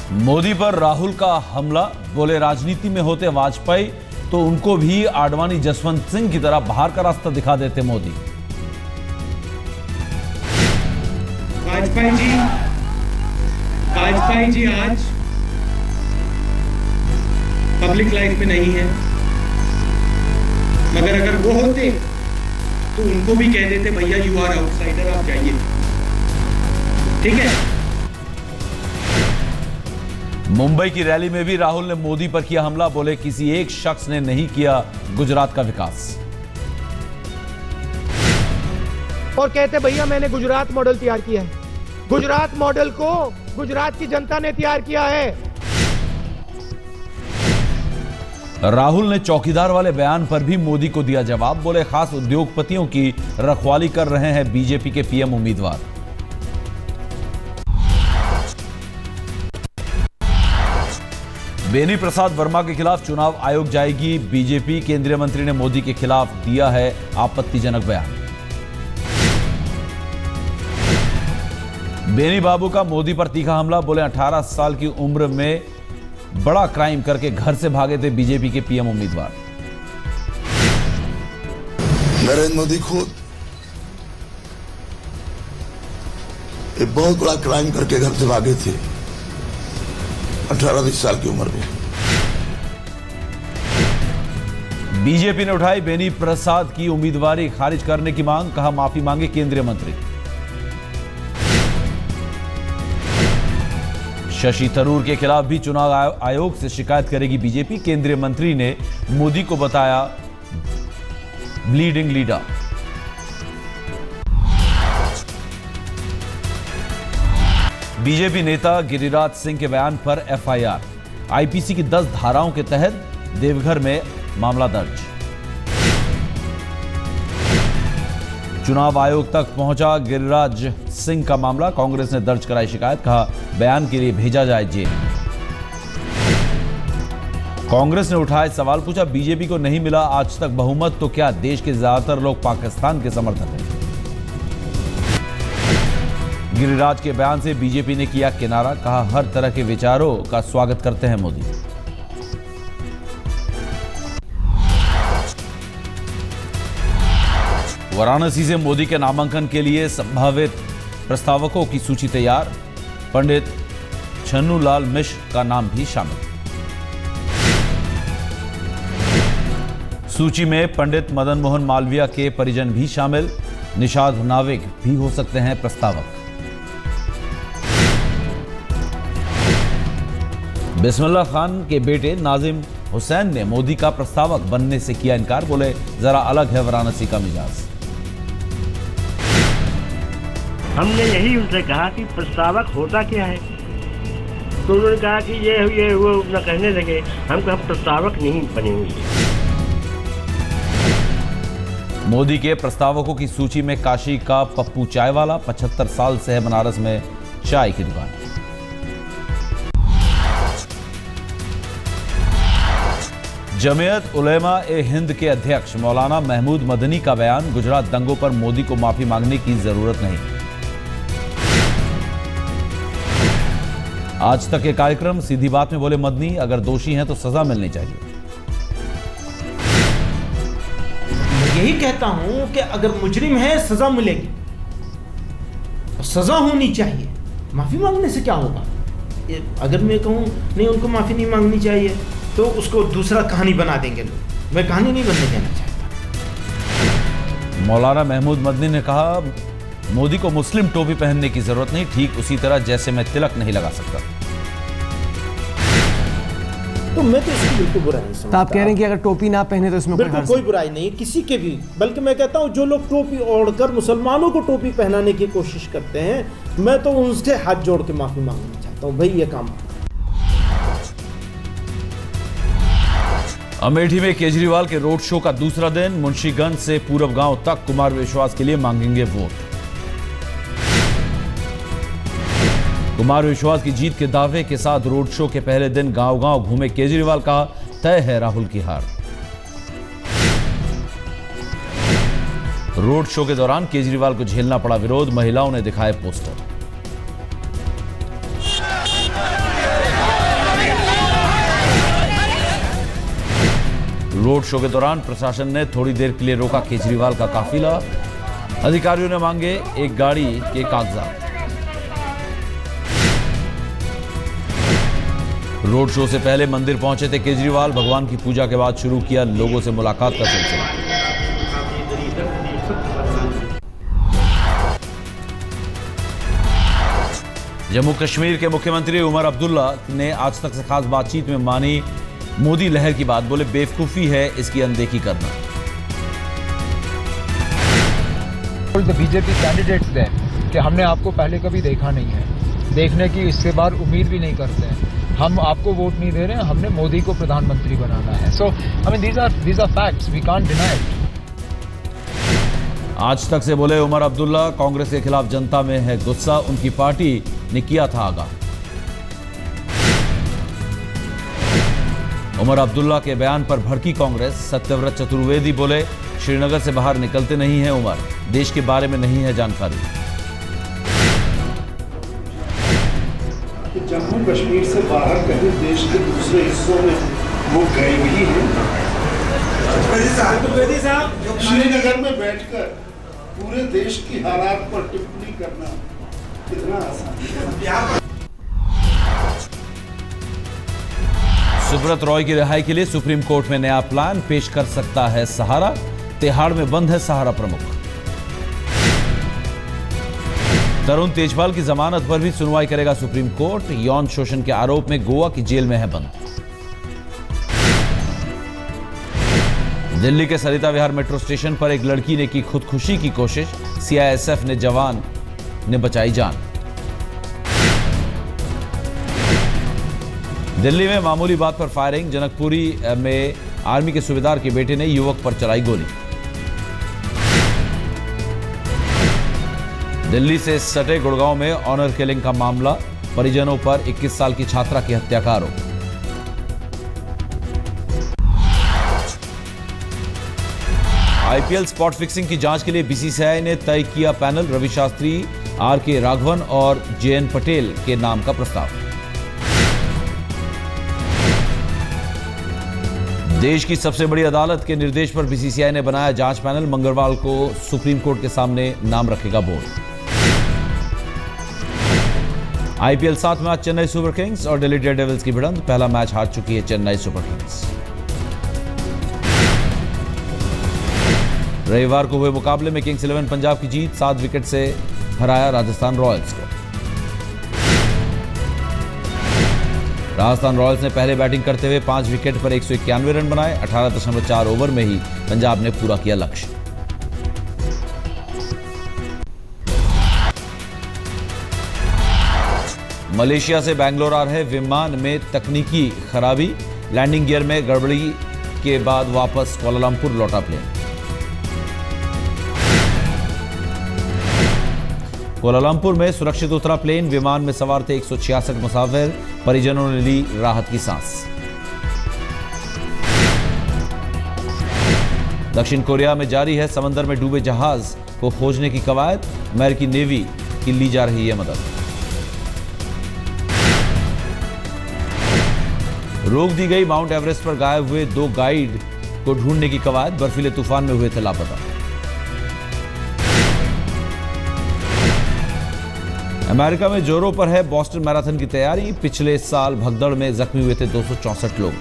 मोदी पर राहुल का हमला, बोले राजनीति में होते वाजपेयी तो उनको भी आडवाणी जसवंत सिंह की तरह बाहर का रास्ता दिखा देते मोदी। वाजपेयी जी आज पब्लिक लाइफ में नहीं है, मगर अगर वो होते तो उनको भी कह देते भैया यू आर आउटसाइडर, आप जाइए, ठीक है। मुंबई की रैली में भी राहुल ने मोदी पर किया हमला, बोले किसी एक शख्स ने नहीं किया गुजरात का विकास। और कहते भैया मैंने गुजरात मॉडल तैयार किया है, गुजरात मॉडल को गुजरात की जनता ने तैयार किया है। राहुल ने चौकीदार वाले बयान पर भी मोदी को दिया जवाब, बोले खास उद्योगपतियों की रखवाली कर रहे हैं बीजेपी के पीएम उम्मीदवार। बेनी प्रसाद वर्मा के खिलाफ चुनाव आयोग जाएगी बीजेपी, केंद्रीय मंत्री ने मोदी के खिलाफ दिया है आपत्तिजनक बयान। बेनी बाबू का मोदी पर तीखा हमला, बोले 18 साल की उम्र में बड़ा क्राइम करके घर से भागे थे बीजेपी के पीएम उम्मीदवार। नरेंद्र मोदी खुद एक बहुत बड़ा क्राइम करके घर से भागे थे 18-20 साल की उम्र में। बीजेपी ने उठाई बेनी प्रसाद की उम्मीदवारी खारिज करने की मांग, कहा माफी मांगे केंद्रीय मंत्री। शशि थरूर के खिलाफ भी चुनाव आयोग से शिकायत करेगी बीजेपी, केंद्रीय मंत्री ने मोदी को बताया ब्लीडिंग लीडर। बीजेपी नेता गिरिराज सिंह के बयान पर एफआईआर, आईपीसी की 10 धाराओं के तहत देवघर में मामला दर्ज। चुनाव आयोग तक पहुंचा गिरिराज सिंह का मामला, कांग्रेस ने दर्ज कराई शिकायत, कहा बयान के लिए भेजा जाए जेल। कांग्रेस ने उठाए सवाल, पूछा बीजेपी को नहीं मिला आज तक बहुमत तो क्या देश के ज्यादातर लोग पाकिस्तान के समर्थक हैं? गिरिराज के बयान से बीजेपी ने किया किनारा, कहा हर तरह के विचारों का स्वागत करते हैं मोदी। वाराणसी से मोदी के नामांकन के लिए संभावित प्रस्तावकों की सूची तैयार, पंडित छन्नूलाल मिश्र का नाम भी शामिल। सूची में पंडित मदन मोहन मालवीय के परिजन भी शामिल, निषाद नाविक भी हो सकते हैं प्रस्तावक। बिस्मिल्लाह खान के बेटे नाजिम हुसैन ने मोदी का प्रस्तावक बनने से किया इनकार, बोले जरा अलग है वाराणसी का मिजाज। हमने यही उनसे कहा कि प्रस्तावक होता क्या है, तो उन्होंने कहा कि ये वो न कहने लगे, हम प्रस्तावक नहीं बनेंगे। मोदी के प्रस्तावकों की सूची में काशी का पप्पू चाय वाला, 75 साल से है बनारस में चाय की दुकान। जमीयत उलेमा ए हिंद के अध्यक्ष मौलाना महमूद मदनी का बयान, गुजरात दंगों पर मोदी को माफी मांगने की जरूरत नहीं। आज तक के कार्यक्रम सीधी बात में बोले मदनी, अगर दोषी हैं तो सजा मिलनी चाहिए। यही कहता हूं कि अगर मुजरिम है सजा मिलेगी, सजा होनी चाहिए, माफी मांगने से क्या होगा। अगर मैं कहूं नहीं उनको माफी नहीं मांगनी चाहिए तो उसको दूसरा कहानी बना देंगे लोग, मैं कहानी नहीं बनने देना चाहता। मौलाना महमूद मदनी ने कहा मोदी को मुस्लिम टोपी पहनने की जरूरत नहीं, ठीक उसी तरह जैसे मैं तिलक नहीं लगा सकता। तो मैं तो इसकी बिल्कुल बुराई नहीं समझता। तो आप कह रहे हैं कि अगर टोपी ना पहने तो इसमें बिल्कुल कोई बुराई नहीं किसी के भी, बल्कि मैं कहता हूं जो लोग टोपी ओढ़कर मुसलमानों को टोपी पहनाने की कोशिश करते हैं, मैं तो उनसे हाथ जोड़ के माफी मांगना चाहता हूं, भाई ये काम। अमेठी में केजरीवाल के रोड शो का दूसरा दिन, मुंशीगंज से पूरब गांव तक कुमार विश्वास के लिए मांगेंगे वोट। कुमार विश्वास की जीत के दावे के साथ रोड शो के पहले दिन गांव-गांव घूमे केजरीवाल, कहा तय है राहुल की हार। रोड शो के दौरान केजरीवाल को झेलना पड़ा विरोध, महिलाओं ने दिखाए पोस्टर। रोड शो के दौरान प्रशासन ने थोड़ी देर के लिए रोका केजरीवाल का काफिला। अधिकारियों ने मांगे एक गाड़ी के कागजात। रोड शो से पहले मंदिर पहुंचे थे केजरीवाल। भगवान की पूजा के बाद शुरू किया लोगों से मुलाकात का सिलसिला। जम्मू कश्मीर के मुख्यमंत्री उमर अब्दुल्ला ने आज तक से खास बातचीत में मानी मोदी लहर की बात। बोले बेवकूफी है इसकी अनदेखी करना। The BJP candidates there कि हमने आपको पहले कभी देखा नहीं है, देखने की इससे बार उम्मीद भी नहीं करते हैं। हम आपको वोट नहीं दे रहे हैं, हमने मोदी को प्रधानमंत्री बनाना है। So I mean these are facts, we can't deny it. आज तक से बोले उमर अब्दुल्ला। कांग्रेस के खिलाफ जनता में है गुस्सा, उनकी पार्टी ने किया था आगाह। उमर अब्दुल्ला के बयान पर भड़की कांग्रेस। सत्यव्रत चतुर्वेदी बोले श्रीनगर से बाहर निकलते नहीं हैं उमर, देश के बारे में नहीं है जानकारी। जम्मू कश्मीर से बाहर कहीं देश के दूसरे हिस्सों में वो गए भी हैं। श्रीनगर में बैठकर पूरे देश की हालात पर टिप्पणी करना कितना आसान है। सुब्रत रॉय की रिहाई के लिए सुप्रीम कोर्ट में नया प्लान पेश कर सकता है सहारा। तिहाड़ में बंद है सहारा प्रमुख। तरुण तेजपाल की जमानत पर भी सुनवाई करेगा सुप्रीम कोर्ट। यौन शोषण के आरोप में गोवा की जेल में है बंद। दिल्ली के सरिता विहार मेट्रो स्टेशन पर एक लड़की ने की खुदकुशी की कोशिश। सीआईएसएफ ने जवान ने बचाई जान। दिल्ली में मामूली बात पर फायरिंग। जनकपुरी में आर्मी के सूबेदार के बेटे ने युवक पर चलाई गोली। दिल्ली से सटे गुड़गांव में ऑनर किलिंग का मामला। परिजनों पर 21 साल की छात्रा की हत्या का आरोप। आईपीएल स्पॉट फिक्सिंग की जांच के लिए बीसीसीआई ने तय किया पैनल। रवि शास्त्री, आर.के. राघवन और जे.एन. पटेल के नाम का प्रस्ताव। देश की सबसे बड़ी अदालत के निर्देश पर बीसीसीआई ने बनाया जांच पैनल। मंगलवार को सुप्रीम कोर्ट के सामने नाम रखेगा बोर्ड। आईपीएल 7 में आज चेन्नई सुपर किंग्स और दिल्ली डेयरडेविल्स की भिड़ंत। पहला मैच हार चुकी है चेन्नई सुपर किंग्स। रविवार को हुए मुकाबले में किंग्स 11 पंजाब की जीत। 7 विकेट से हराया राजस्थान रॉयल्स को। राजस्थान रॉयल्स ने पहले बैटिंग करते हुए 5 विकेट पर 191 रन बनाए। 18.4 ओवर में ही पंजाब ने पूरा किया लक्ष्य। मलेशिया से बैंगलोर आ रहे विमान में तकनीकी खराबी। लैंडिंग गियर में गड़बड़ी के बाद वापस कुआलालंपुर लौटा प्लेन। कुआलालंपुर में सुरक्षित उतरा प्लेन। विमान में सवार थे 166 मुसाफिर। परिजनों ने ली राहत की सांस। दक्षिण कोरिया में जारी है समंदर में डूबे जहाज को खोजने की कवायद। अमेरिकी नेवी की ली जा रही है मदद। रोक दी गई माउंट एवरेस्ट पर गायब हुए 2 गाइड को ढूंढने की कवायद। बर्फीले तूफान में हुए थे लापता। अमेरिका में जोरों पर है बोस्टन मैराथन की तैयारी। पिछले साल भगदड़ में जख्मी हुए थे 264 लोग।